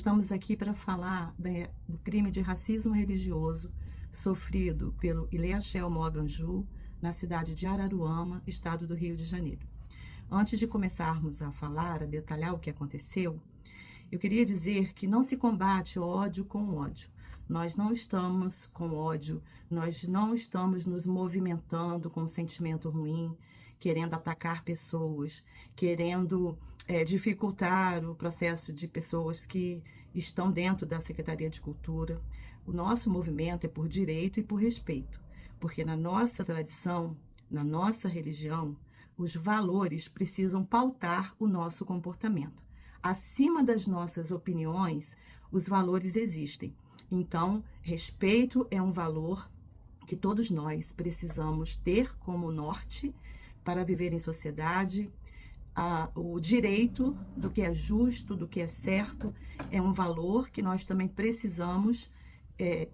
estamos aqui para falar do crime de racismo religioso sofrido pelo Ileachel Moganju, na cidade de Araruama, estado do Rio de Janeiro. Antes de começarmos a falar, a detalhar o que aconteceu, eu queria dizer que não se combate o ódio com ódio. Nós não estamos com ódio, nós não estamos nos movimentando com um sentimento ruim, querendo atacar pessoas, querendo dificultar o processo de pessoas que estão dentro da Secretaria de Cultura. O nosso movimento é por direito e por respeito, porque na nossa tradição, na nossa religião, os valores precisam pautar o nosso comportamento. Acima das nossas opiniões, os valores existem. Então, respeito é um valor que todos nós precisamos ter como norte para viver em sociedade. O direito do que é justo, do que é certo, é um valor que nós também precisamos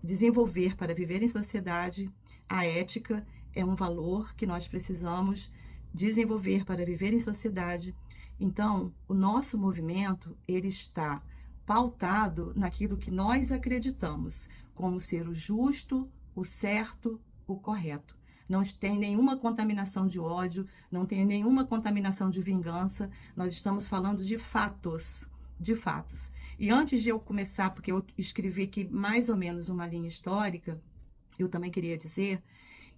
desenvolver para viver em sociedade. A ética é um valor que nós precisamos desenvolver para viver em sociedade. Então, o nosso movimento, ele está pautado naquilo que nós acreditamos como ser o justo, o certo, o correto. Não tem nenhuma contaminação de ódio, não tem nenhuma contaminação de vingança. Nós estamos falando de fatos, de fatos. E antes de eu começar, porque eu escrevi aqui mais ou menos uma linha histórica, eu também queria dizer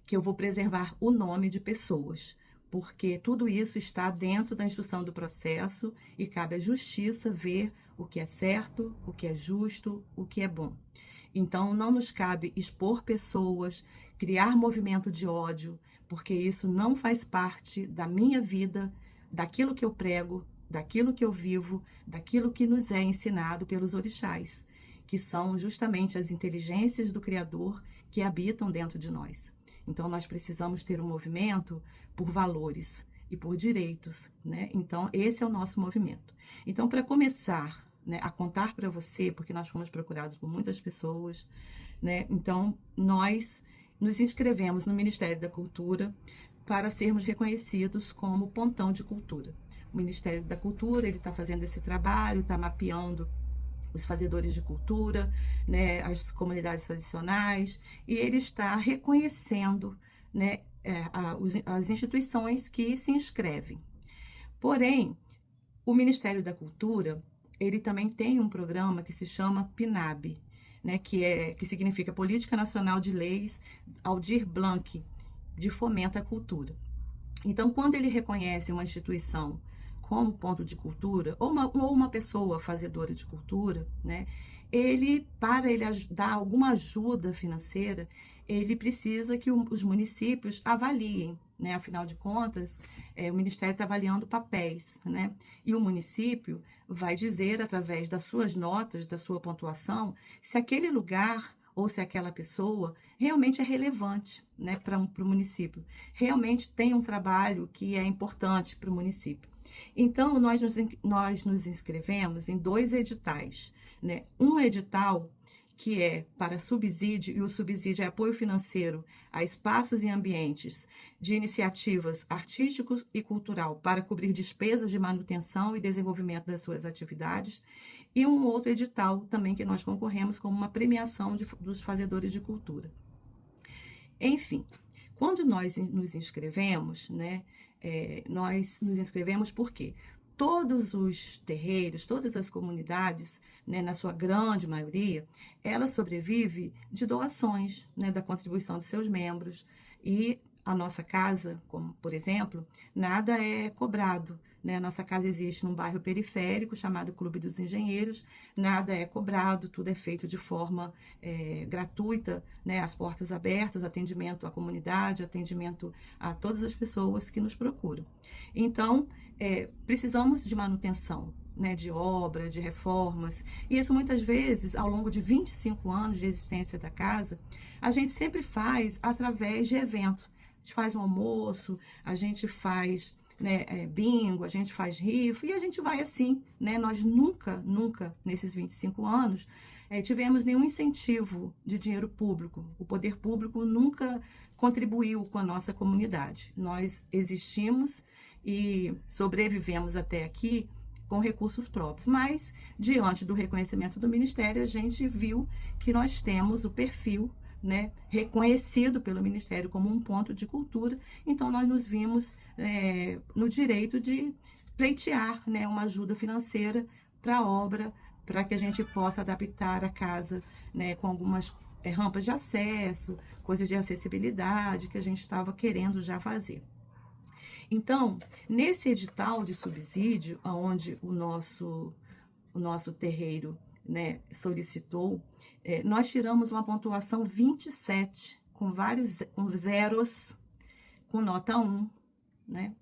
que eu vou preservar o nome de pessoas, porque tudo isso está dentro da instrução do processo e cabe à justiça ver o que é certo, o que é justo, o que é bom. Então, não nos cabe expor pessoas, criar movimento de ódio, porque isso não faz parte da minha vida, daquilo que eu prego, daquilo que eu vivo, daquilo que nos é ensinado pelos orixás, que são justamente as inteligências do Criador que habitam dentro de nós. Então, nós precisamos ter um movimento por valores e por direitos, né? Então, esse é o nosso movimento. Então, para começar, né, a contar para você, porque nós fomos procurados por muitas pessoas, né? Então, nós nos inscrevemos no Ministério da Cultura para sermos reconhecidos como pontão de cultura. O Ministério da Cultura, ele está fazendo esse trabalho, está mapeando os fazedores de cultura, né, as comunidades tradicionais, e ele está reconhecendo, né, as instituições que se inscrevem. Porém, o Ministério da Cultura, ele também tem um programa que se chama PNAB, né, que significa Política Nacional de Leis Aldir Blanc, de fomento à cultura. Então, quando ele reconhece uma instituição como ponto de cultura, ou uma pessoa fazedora de cultura, né, para ele dar alguma ajuda financeira, ele precisa que os municípios avaliem, né? Afinal de contas, o Ministério está avaliando papéis, né? E o município vai dizer, através das suas notas, da sua pontuação, se aquele lugar ou se aquela pessoa realmente é relevante, né, para o município, realmente tem um trabalho que é importante para o município. Então, nós nos inscrevemos em 2 editais, né? Um edital que é para subsídio, e o subsídio é apoio financeiro a espaços e ambientes de iniciativas artísticos e cultural para cobrir despesas de manutenção e desenvolvimento das suas atividades, e um outro edital também que nós concorremos como uma premiação dos fazedores de cultura. Enfim, quando nós nos inscrevemos, né, nós nos inscrevemos porque todos os terreiros, todas as comunidades, né, na sua grande maioria, ela sobrevive de doações, né, da contribuição dos seus membros. E a nossa casa, como por exemplo, nada é cobrado, né? A nossa casa existe num bairro periférico chamado Clube dos Engenheiros, nada é cobrado, tudo é feito de forma gratuita, né? As portas abertas, atendimento à comunidade, atendimento a todas as pessoas que nos procuram. Então, precisamos de manutenção, né, de obra, de reformas, e isso muitas vezes, ao longo de 25 anos de existência da casa, a gente sempre faz através de eventos. A gente faz um almoço, a gente faz, né, bingo, a gente faz rifa, e a gente vai assim, né? Nós nunca, nesses 25 anos, tivemos nenhum incentivo de dinheiro público. O poder público nunca contribuiu com a nossa comunidade. Nós existimos e sobrevivemos até aqui com recursos próprios. Mas, diante do reconhecimento do Ministério, a gente viu que nós temos o perfil, né, reconhecido pelo Ministério como um ponto de cultura, então nós nos vimos no direito de pleitear, né, uma ajuda financeira para a obra, para que a gente possa adaptar a casa, né, com algumas rampas de acesso, coisas de acessibilidade que a gente estava querendo já fazer. Então, nesse edital de subsídio, onde o nosso terreiro, né, solicitou, nós tiramos uma pontuação 27, com zeros, com nota 1, né?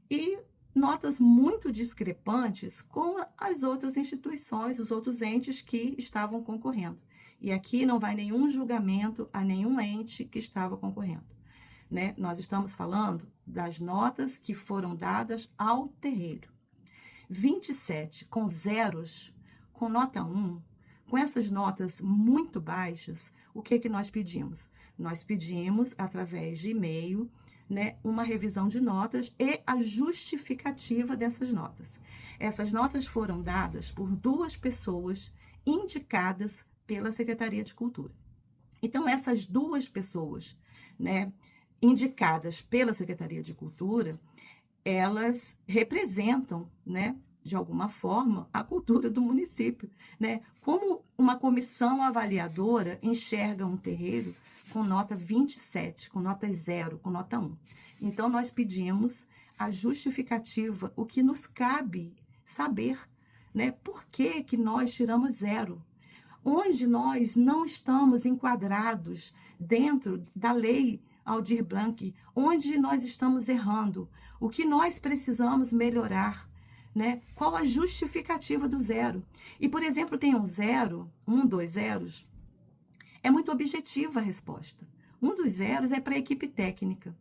E notas muito discrepantes com as outras instituições, os outros entes que estavam concorrendo. E aqui não vai nenhum julgamento a nenhum ente que estava concorrendo, né? Nós estamos falando das notas que foram dadas ao terreiro. 27 com zeros, com nota 1, com essas notas muito baixas, o que nós pedimos? Nós pedimos, através de e-mail, né, uma revisão de notas e a justificativa dessas notas. Essas notas foram dadas por 2 pessoas indicadas pela Secretaria de Cultura. Então, essas 2 pessoas, né, indicadas pela Secretaria de Cultura, elas representam, né, de alguma forma, a cultura do município, né? Como uma comissão avaliadora enxerga um terreiro com nota 27, com nota 0, com nota 1. Então, nós pedimos a justificativa, o que nos cabe saber, né? Por que que nós tiramos 0? Onde nós não estamos enquadrados dentro da lei Aldir Blanc, onde nós estamos errando, o que nós precisamos melhorar, né? Qual a justificativa do 0? E, por exemplo, tem um 0, 2 zeros, é muito objetiva a resposta. Um dos zeros é para a equipe técnica.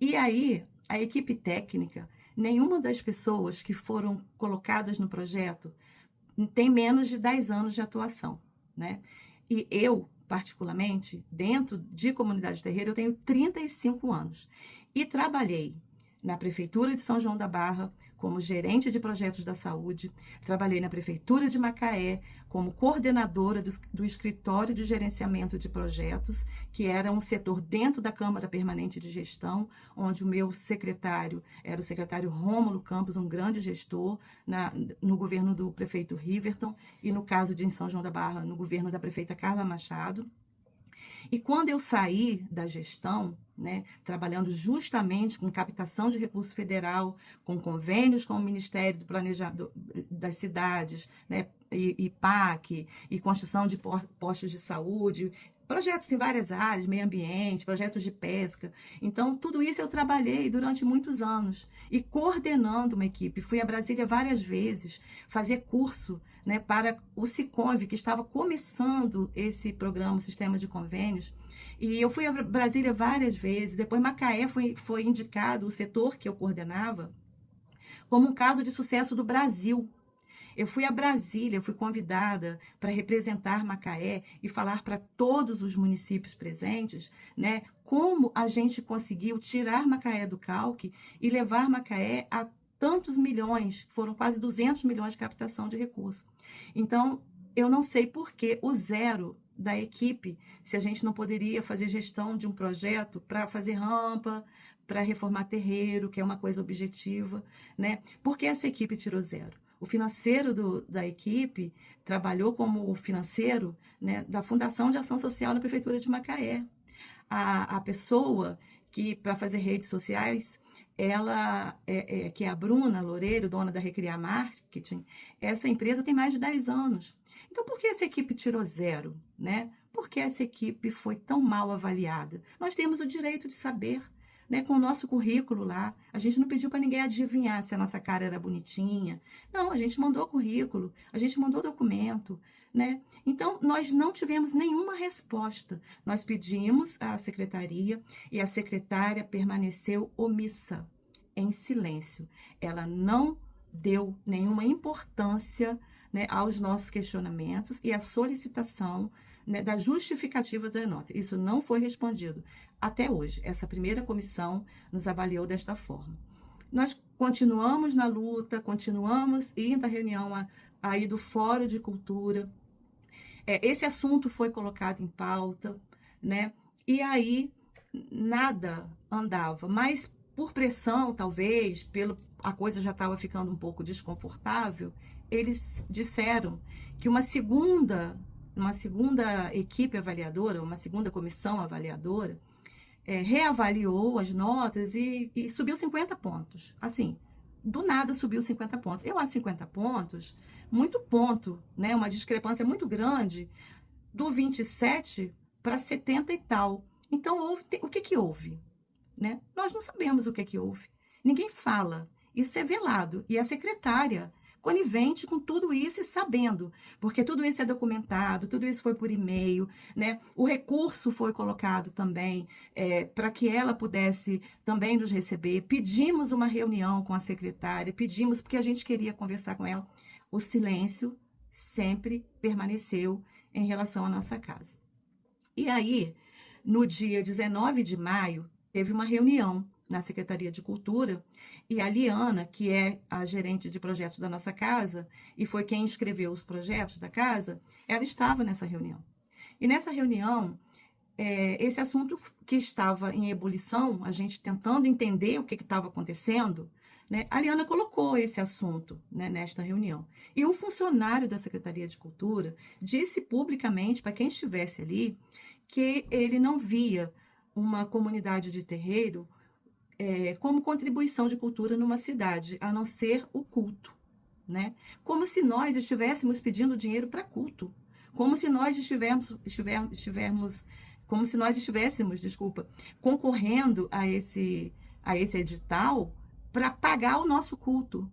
E aí, a equipe técnica, nenhuma das pessoas que foram colocadas no projeto tem menos de 10 anos de atuação, né? E eu, particularmente, dentro de comunidade terreira, eu tenho 35 anos. E trabalhei na Prefeitura de São João da Barra como gerente de projetos da saúde, trabalhei na Prefeitura de Macaé como coordenadora do escritório de gerenciamento de projetos, que era um setor dentro da Câmara Permanente de Gestão, onde o meu secretário era o secretário Rômulo Campos, um grande gestor no governo do prefeito Riverton, e no caso de São João da Barra, no governo da prefeita Carla Machado. E quando eu saí da gestão, né, trabalhando justamente com captação de recurso federal, com convênios com o Ministério do Planejamento das Cidades, né, e PAC, e construção de postos de saúde, projetos em várias áreas, meio ambiente, projetos de pesca. Então, tudo isso eu trabalhei durante muitos anos e coordenando uma equipe. Fui a Brasília várias vezes fazer curso, né, para o Siconv, que estava começando esse programa, o Sistema de Convênios. E eu fui a Brasília várias vezes. Depois, Macaé foi indicado, o setor que eu coordenava, como um caso de sucesso do Brasil. Eu fui a Brasília, fui convidada para representar Macaé e falar para todos os municípios presentes, né, como a gente conseguiu tirar Macaé do calque e levar Macaé a tantos milhões, foram quase 200 milhões de captação de recursos. Então, eu não sei por que o 0 da equipe, se a gente não poderia fazer gestão de um projeto para fazer rampa, para reformar terreiro, que é uma coisa objetiva, né? Por que essa equipe tirou 0? O financeiro da equipe trabalhou como financeiro, né, da Fundação de Ação Social na Prefeitura de Macaé. A pessoa que, para fazer redes sociais, ela que é a Bruna Loureiro, dona da Recrear Marketing, essa empresa tem mais de 10 anos. Então, por que essa equipe tirou 0? Né? Por que essa equipe foi tão mal avaliada? Nós temos o direito de saber. Né, com o nosso currículo lá, a gente não pediu para ninguém adivinhar se a nossa cara era bonitinha. Não, a gente mandou currículo, a gente mandou documento, né? Então, nós não tivemos nenhuma resposta. Nós pedimos à secretaria e a secretária permaneceu omissa, em silêncio. Ela não deu nenhuma importância, né, aos nossos questionamentos e à solicitação, né, da justificativa da nota. Isso não foi respondido até hoje. Essa primeira comissão nos avaliou desta forma. Nós continuamos na luta, continuamos indo à reunião aí do Fórum de Cultura. Esse assunto foi colocado em pauta, né? E aí nada andava, mas por pressão, talvez, a coisa já estava ficando um pouco desconfortável, eles disseram que uma segunda equipe avaliadora, uma segunda comissão avaliadora, reavaliou as notas e subiu 50 pontos. Assim, do nada subiu 50 pontos. Eu acho 50 pontos muito ponto, né? Uma discrepância muito grande do 27 para 70 e tal. Então, o que houve? Né? Nós não sabemos o que houve. Ninguém fala. Isso é velado. E a secretária conivente com tudo isso e sabendo, porque tudo isso é documentado, tudo isso foi por e-mail, né? O recurso foi colocado também para que ela pudesse também nos receber. Pedimos uma reunião com a secretária, pedimos porque a gente queria conversar com ela. O silêncio sempre permaneceu em relação à nossa casa. E aí, no dia 19 de maio, teve uma reunião na Secretaria de Cultura, e a Liana, que é a gerente de projetos da nossa casa, e foi quem escreveu os projetos da casa, ela estava nessa reunião. E nessa reunião, esse assunto que estava em ebulição, a gente tentando entender o que estava acontecendo, né, a Liana colocou esse assunto, né, nesta reunião. E um funcionário da Secretaria de Cultura disse publicamente, para quem estivesse ali, que ele não via uma comunidade de terreiro como contribuição de cultura numa cidade, a não ser o culto, né? Como se nós estivéssemos pedindo dinheiro para culto, como se nós estivéssemos, concorrendo a esse edital para pagar o nosso culto.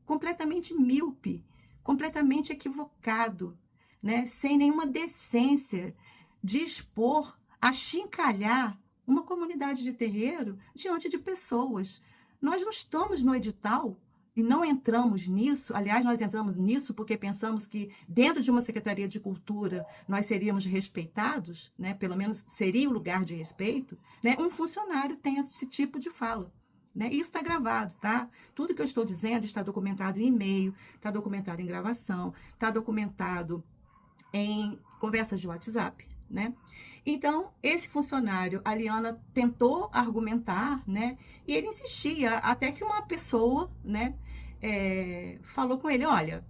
Completamente míope, completamente equivocado, né? Sem nenhuma decência de expor, achincalhar uma comunidade de terreiro diante de pessoas. Nós não estamos no edital e não entramos nisso. Aliás, nós entramos nisso porque pensamos que dentro de uma Secretaria de Cultura nós seríamos respeitados, né? Pelo menos seria o lugar de respeito, né? Um funcionário tem esse tipo de fala. Né? Isso está gravado, tá? Tudo que eu estou dizendo está documentado em e-mail, está documentado em gravação, está documentado em conversas de WhatsApp, né? Então, esse funcionário, a Liana tentou argumentar, né? E ele insistia, até que uma pessoa, né, falou com ele, olha,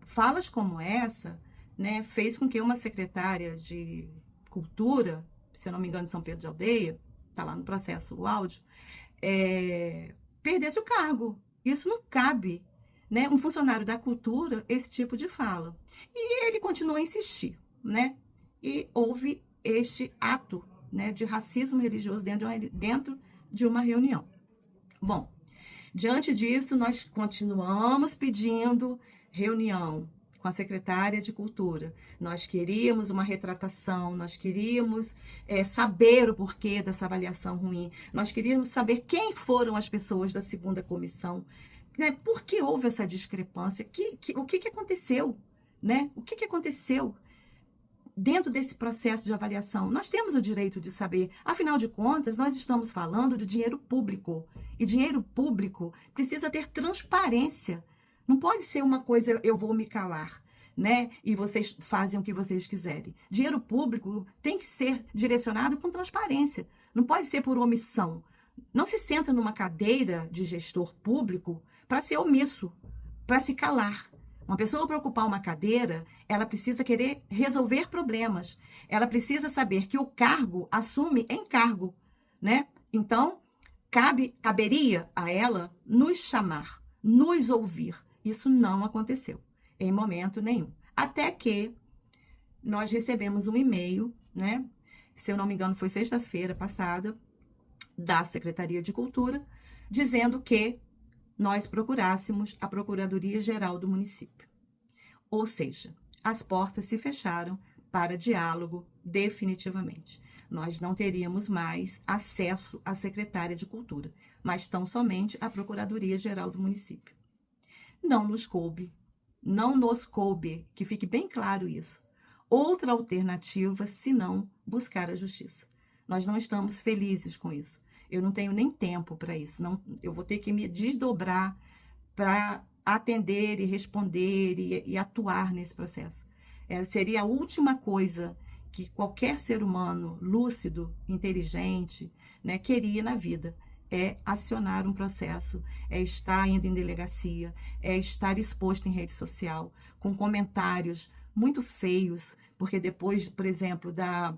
falas como essa, né, fez com que uma secretária de cultura, se eu não me engano, de São Pedro de Aldeia, tá lá no processo o áudio, perdesse o cargo. Isso não cabe, né? Um funcionário da cultura, esse tipo de fala. E ele continuou a insistir, né? E houve este ato, né, de racismo religioso dentro de uma reunião. Bom, diante disso, nós continuamos pedindo reunião com a secretária de Cultura. Nós queríamos uma retratação, nós queríamos saber o porquê dessa avaliação ruim, nós queríamos saber quem foram as pessoas da segunda comissão, né? Por que houve essa discrepância, o que aconteceu, né? O que aconteceu dentro desse processo de avaliação? Nós temos o direito de saber, afinal de contas, nós estamos falando de dinheiro público, e dinheiro público precisa ter transparência. Não pode ser uma coisa, eu vou me calar, né? E vocês fazem o que vocês quiserem. Dinheiro público tem que ser direcionado com transparência. Não pode ser por omissão. Não se senta numa cadeira de gestor público para ser omisso, para se calar. Uma pessoa para ocupar uma cadeira, ela precisa querer resolver problemas. Ela precisa saber que o cargo assume encargo, né? Então, caberia a ela nos chamar, nos ouvir. Isso não aconteceu em momento nenhum. Até que nós recebemos um e-mail, né? Se eu não me engano, foi sexta-feira passada, da Secretaria de Cultura, dizendo que nós procurássemos a Procuradoria-Geral do município. Ou seja, as portas se fecharam para diálogo definitivamente. Nós não teríamos mais acesso à Secretária de Cultura, mas tão somente à Procuradoria-Geral do município. Não nos coube, que fique bem claro isso, outra alternativa senão buscar a justiça. Nós não estamos felizes com isso. Eu não tenho nem tempo para isso. Não, eu vou ter que me desdobrar para atender e responder e atuar nesse processo. Seria a última coisa que qualquer ser humano lúcido, inteligente, né, queria na vida. É acionar um processo, é estar indo em delegacia, é estar exposto em rede social, com comentários muito feios, porque depois, por exemplo, da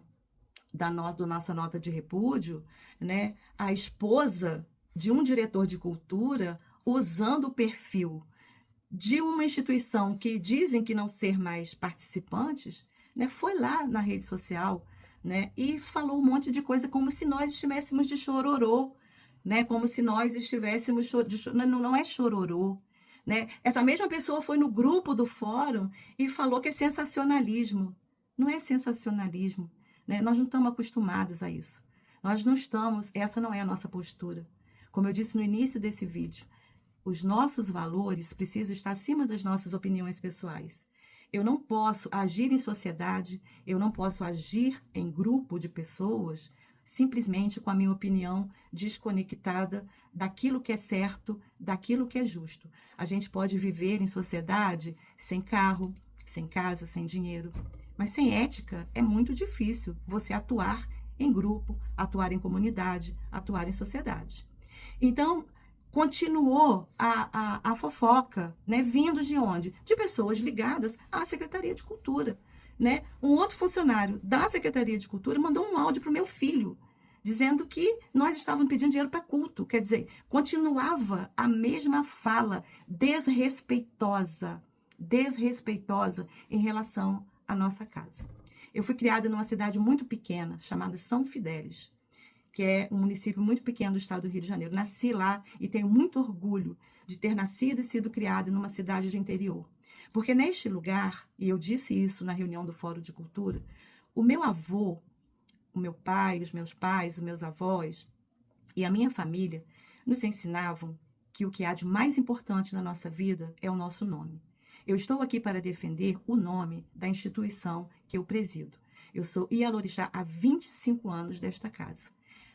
nossa nota de repúdio, né, a esposa de um diretor de cultura, usando o perfil de uma instituição que dizem que não ser mais participantes, né, foi lá na rede social, né, e falou um monte de coisa como se nós estivéssemos de chororô, né, como se nós estivéssemos não é chororô, né? Essa mesma pessoa foi no grupo do fórum e falou que é sensacionalismo. Não é sensacionalismo, né? Nós não estamos acostumados a isso. Nós não estamos, essa não é a nossa postura. Como eu disse no início desse vídeo, os nossos valores precisam estar acima das nossas opiniões pessoais. Eu não posso agir em sociedade, eu não posso agir em grupo de pessoas simplesmente com a minha opinião desconectada daquilo que é certo, daquilo que é justo. A gente pode viver em sociedade sem carro, sem casa, sem dinheiro, mas sem ética é muito difícil você atuar em grupo, atuar em comunidade, atuar em sociedade. Então, continuou a fofoca, né, vindo de onde? De pessoas ligadas à Secretaria de Cultura. Né? Um outro funcionário da Secretaria de Cultura mandou um áudio para o meu filho, dizendo que nós estávamos pedindo dinheiro para culto. Quer dizer, continuava a mesma fala desrespeitosa em relação à nossa casa. Eu fui criada numa cidade muito pequena, chamada São Fidélis, que é um município muito pequeno do estado do Rio de Janeiro. Nasci lá e tenho muito orgulho de ter nascido e sido criada numa cidade de interior. Porque neste lugar, e eu disse isso na reunião do Fórum de Cultura, o meu avô, o meu pai, os meus pais, os meus avós e a minha família nos ensinavam que o que há de mais importante na nossa vida é o nosso nome. Eu estou aqui para defender o nome da instituição que eu presido. Eu sou Ialorixá há 25 anos desta casa.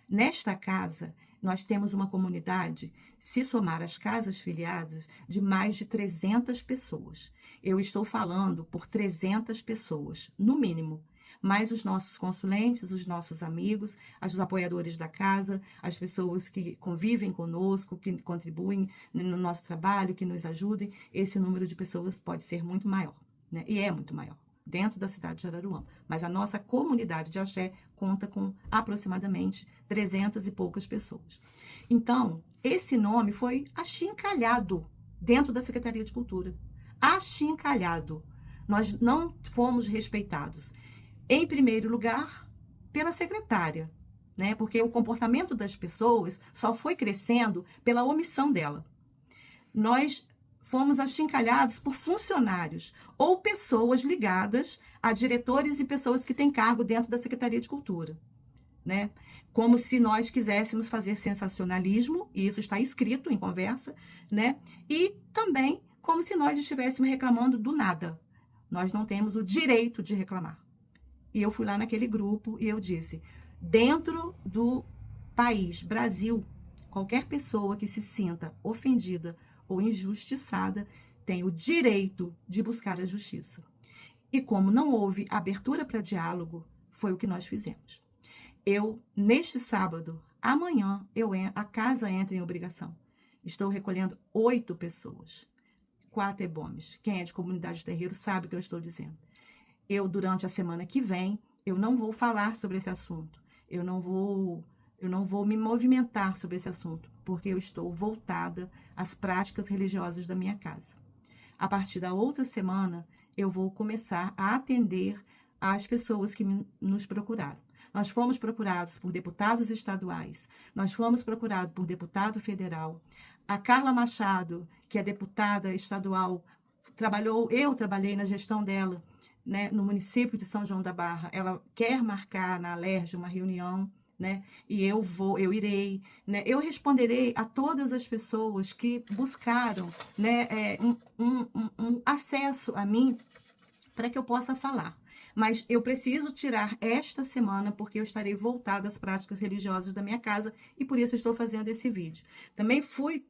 Nesta casa, nós temos uma comunidade, se somar as casas filiadas, de mais de 300 pessoas. Eu estou falando por 300 pessoas, no mínimo, mais os nossos consulentes, os nossos amigos, os apoiadores da casa, as pessoas que convivem conosco, que contribuem no nosso trabalho, que nos ajudem. Esse número de pessoas pode ser muito maior, né? E é muito maior, dentro da cidade de Araruama. Mas a nossa comunidade de axé conta com aproximadamente 300 e poucas pessoas. Então, esse nome foi achincalhado dentro da Secretaria de Cultura. Achincalhado. Nós não fomos respeitados. Em primeiro lugar, pela secretária, né? Porque o comportamento das pessoas só foi crescendo pela omissão dela. Nós fomos achincalhados por funcionários ou pessoas ligadas a diretores e pessoas que têm cargo dentro da Secretaria de Cultura, né? Como se nós quiséssemos fazer sensacionalismo, e isso está escrito em conversa, né? E também como se nós estivéssemos reclamando do nada. Nós não temos o direito de reclamar. E eu fui lá naquele grupo e eu disse, dentro do país, Brasil, qualquer pessoa que se sinta ofendida ou injustiçada tem o direito de buscar a justiça. E como não houve abertura para diálogo, foi o que nós fizemos. Neste sábado, amanhã, a casa entra em obrigação. Estou recolhendo 8 pessoas, 4 EBOMs. Quem é de comunidade de terreiro sabe o que eu estou dizendo. Durante a semana que vem, eu não vou falar sobre esse assunto. Eu não vou me movimentar sobre esse assunto, porque eu estou voltada às práticas religiosas da minha casa. A partir da outra semana, eu vou começar a atender às pessoas que nos procuraram. Nós fomos procurados por deputados estaduais, nós fomos procurados por deputado federal. A Carla Machado, que é deputada estadual, eu trabalhei na gestão dela, né, no município de São João da Barra. Ela quer marcar na Alerj uma reunião, né, e eu irei, né, eu responderei a todas as pessoas que buscaram, né, um acesso a mim para que eu possa falar. Mas eu preciso tirar esta semana, porque eu estarei voltada às práticas religiosas da minha casa, e por isso estou fazendo esse vídeo. Também fui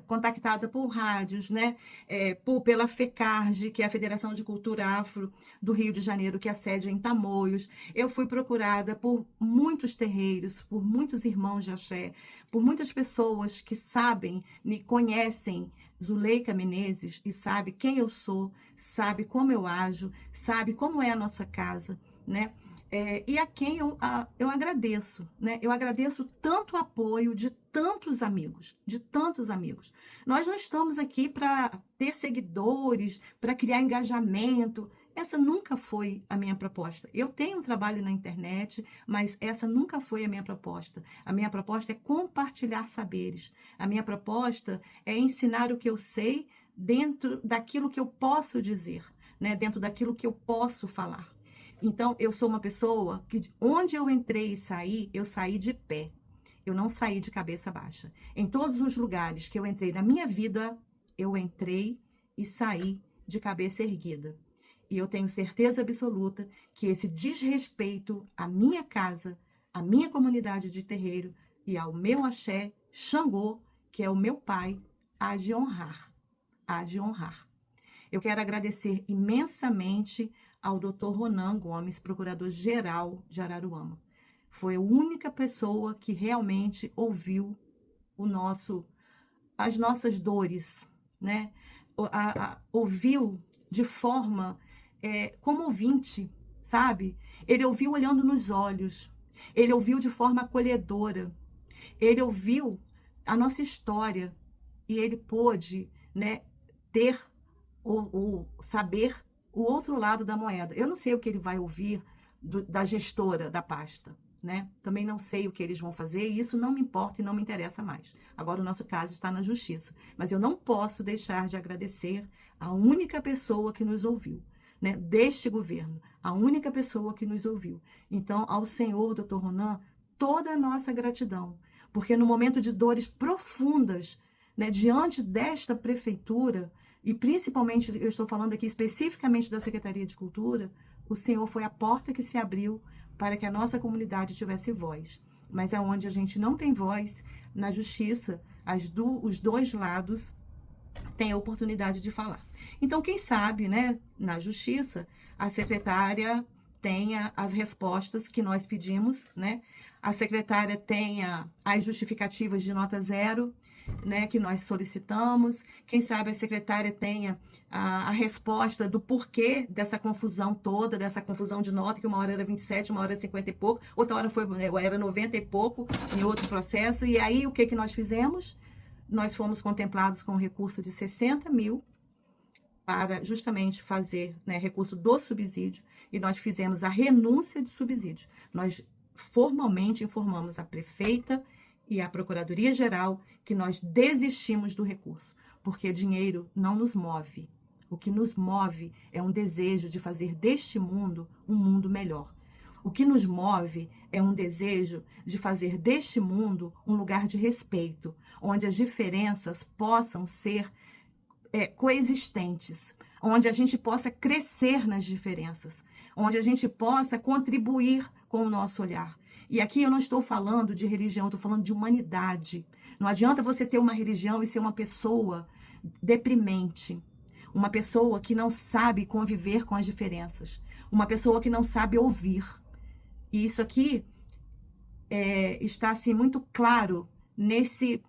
contactada por rádios, né, pela FECARGE, que é a Federação de Cultura Afro do Rio de Janeiro, que é a sede em Tamoios. Eu fui procurada por muitos terreiros, por muitos irmãos de axé, por muitas pessoas que sabem, me conhecem, Zuleika Menezes, e sabe quem eu sou, sabe como eu ajo, sabe como é a nossa casa, né? E a quem eu agradeço, né? Eu agradeço tanto o apoio de tantos amigos, de tantos amigos. Nós não estamos aqui para ter seguidores, para criar engajamento. Essa nunca foi a minha proposta. Eu tenho um trabalho na internet, mas essa nunca foi a minha proposta. A minha proposta é compartilhar saberes. A minha proposta é ensinar o que eu sei dentro daquilo que eu posso dizer, né? Dentro daquilo que eu posso falar. Então, eu sou uma pessoa que, onde eu entrei e saí, eu saí de pé. Eu não saí de cabeça baixa. Em todos os lugares que eu entrei na minha vida, eu entrei e saí de cabeça erguida. E eu tenho certeza absoluta que esse desrespeito à minha casa, à minha comunidade de terreiro e ao meu axé, Xangô, que é o meu pai, há de honrar. Há de honrar. Eu quero agradecer imensamente ao Dr. Ronan Gomes, procurador-geral de Araruama. Foi a única pessoa que realmente ouviu as nossas dores, né? Ouviu de forma comovente, sabe? Ele ouviu olhando nos olhos, ele ouviu de forma acolhedora, ele ouviu a nossa história e ele pôde, né, ter ou saber o outro lado da moeda. Eu não sei o que ele vai ouvir da gestora da pasta, né? Também não sei o que eles vão fazer e isso não me importa e não me interessa mais. Agora o nosso caso está na justiça. Mas eu não posso deixar de agradecer a única pessoa que nos ouviu, né? Deste governo, a única pessoa que nos ouviu. Então, ao senhor, doutor Ronan, toda a nossa gratidão, porque no momento de dores profundas, né, diante desta prefeitura, e principalmente, eu estou falando aqui especificamente da Secretaria de Cultura, o Senhor foi a porta que se abriu para que a nossa comunidade tivesse voz. Mas é onde a gente não tem voz, na justiça, os dois lados têm a oportunidade de falar. Então, quem sabe, né, na justiça, a secretária tenha as respostas que nós pedimos, né? A secretária tenha as justificativas de nota 0, né, que nós solicitamos. Quem sabe a secretária tenha a resposta do porquê dessa confusão toda, dessa confusão de nota, que uma hora era 27, uma hora era 50 e pouco, outra hora era 90 e pouco em outro processo. E aí, o que nós fizemos? Nós fomos contemplados com um recurso de 60 mil para justamente fazer, né, recurso do subsídio, e nós fizemos a renúncia do subsídio. Nós formalmente informamos a prefeita e a Procuradoria-Geral que nós desistimos do recurso, porque dinheiro não nos move. O que nos move é um desejo de fazer deste mundo um mundo melhor. O que nos move é um desejo de fazer deste mundo um lugar de respeito, onde as diferenças possam ser coexistentes, onde a gente possa crescer nas diferenças, onde a gente possa contribuir com o nosso olhar. E aqui eu não estou falando de religião, estou falando de humanidade. Não adianta você ter uma religião e ser uma pessoa deprimente, uma pessoa que não sabe conviver com as diferenças, uma pessoa que não sabe ouvir. E isso aqui está assim, muito claro nesse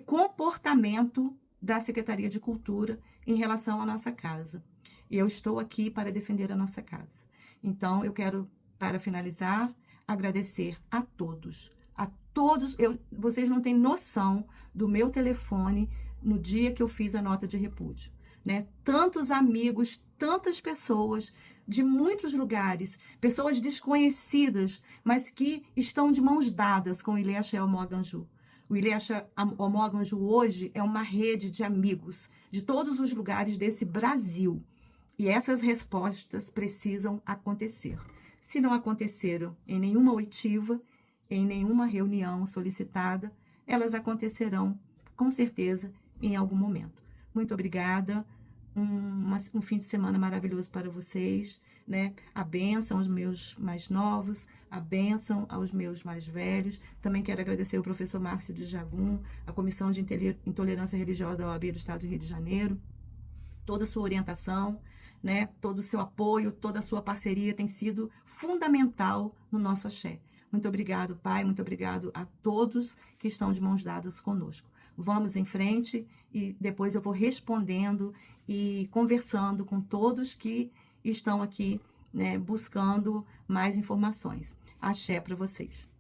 comportamento da Secretaria de Cultura em relação à nossa casa. E eu estou aqui para defender a nossa casa. Então, eu quero, para finalizar, agradecer a todos. Vocês não têm noção do meu telefone no dia que eu fiz a nota de repúdio, né? Tantos amigos, tantas pessoas de muitos lugares, pessoas desconhecidas, mas que estão de mãos dadas com o Ilê Axé Omog Anju. O Ilê Axé Omog Anju hoje é uma rede de amigos de todos os lugares desse Brasil. E essas respostas precisam acontecer. Se não aconteceram em nenhuma oitiva, em nenhuma reunião solicitada, elas acontecerão, com certeza, em algum momento. Muito obrigada. um fim de semana maravilhoso para vocês, né? A bênção aos meus mais novos, a bênção aos meus mais velhos. Também quero agradecer ao professor Márcio de Jagum, a Comissão de Intolerância Religiosa da OAB do Estado do Rio de Janeiro, toda a sua orientação, né? Todo o seu apoio, toda a sua parceria tem sido fundamental no nosso axé. Muito obrigado, Pai, muito obrigado a todos que estão de mãos dadas conosco. Vamos em frente e depois eu vou respondendo e conversando com todos que estão aqui, né, buscando mais informações. Axé para vocês.